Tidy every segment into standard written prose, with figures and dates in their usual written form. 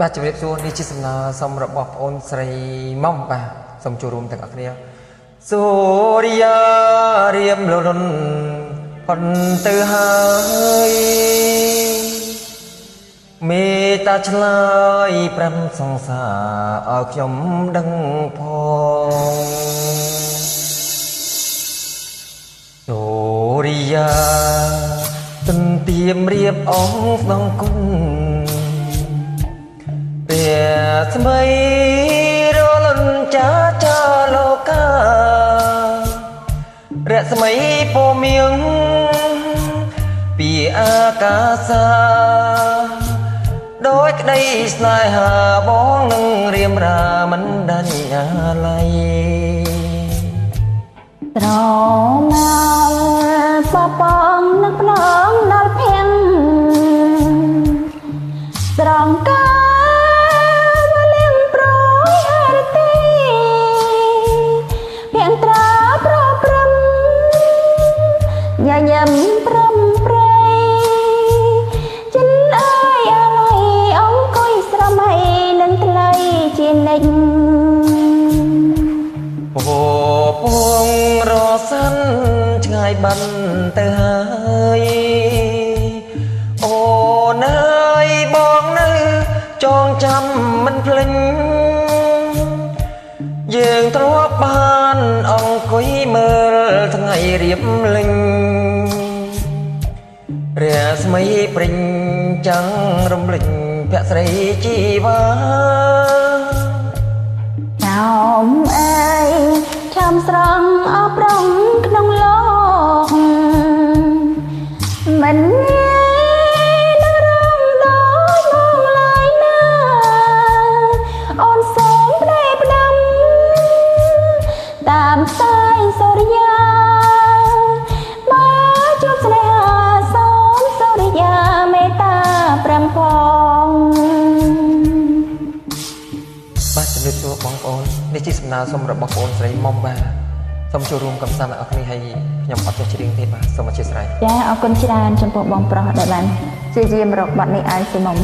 បាទជំរាបសួរនេះជាសំណើសុំរបស់ប្អូនស្រីមុំបាទសូមចូលរួមទាំងអស់គ្នាសូរិយារៀមលរុនផុនទៅហើយមេត្តាឆ្លើយប្រាំសង្សារឲ្យខ្ញុំដឹងផងសូរិយាទន្ទាមរៀបអងស្នងគុណស្មីរលនចាចាលោការស្មីពោមៀងពីអាកាសាដោយក្តីស្នេហាបងនឹងរៀមរាមិនដាច់អាឡ័យត្រមកបបងនឹងភ្នងដល់ភៀងស្រងកាញញឹមព្រមព្រៃចិនអើយអល័យអង្គុយស្រមៃនឹងថ្លៃជានិច្ចពោពួងរសាន់ឆ្ងាយបាត់ទៅហើយអូនអើយបងនៅចងចាំមិនភ្លេចយើងធ្លាប់បានអង្គុយមើលថ្ងៃរៀបលេងរាស្មីព្រិញចាំងរំលេចភក្ស្រីជីវ៉ាចោមអើយឆំស្រង់អបរំក្នុងលោកមិននឹងរំដោយមកឡើយណាអូនសូមផ្ដេផ្ដាំតាមសាយសូរិយាបើជួបស្នេហាសូមសូរិយាមេត្តាប្រាំផងបាទជំរាបសួរបងប្អូននេះជាសំណើសុំរបស់បងប្អូនស្រីមុំបាទសូមចូលរួមកំសាន្តអ្នកនរគ្នាហើយខ្ញុំអត់ចេះច្រៀងទេបាទសូមអធិស្ឋានចាអរគុណច្រើនចំពោះបងប្រុសដែលបានព្យាយាមរកបទនេះឲ្យស៊ីមុំ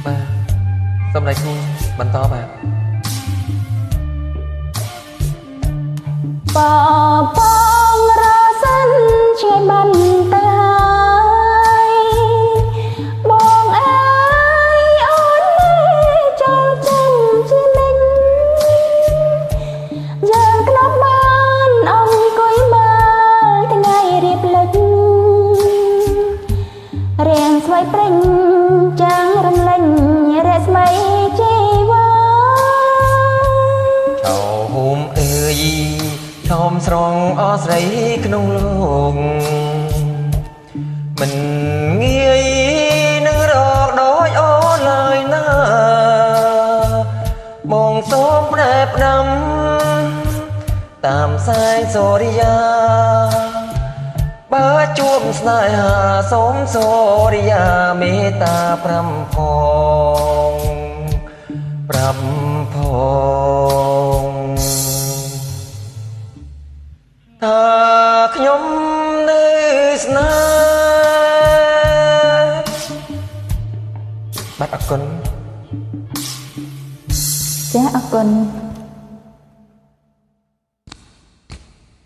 បាទសូមដៃគូបន្តបាទបបងរសិនជាបានទៅហើយបងអើយអូនចង់ចាំជានិច្ចយើងក្លាប់បានអង្គុយមើលថ្ងៃរៀបលិចរៀងស្វ័យព្រិញចាំងរំលេចរស្មីជីវ៉ាចៅហូមអើយឈោមស្រងអស្រីក្នុងលោកមិនងាយនឹងរកដោយអូនឡើយណាបងសូមផ្ដែផ្ដាំតាមសែងសូរិយាបើជួបស្នេហាសូមសូរិយាមេត្តាប្រាំផងប្រាំផងថាខ្ញុំនៅស្នេហ៍បាទអរគុណចាអរគុណ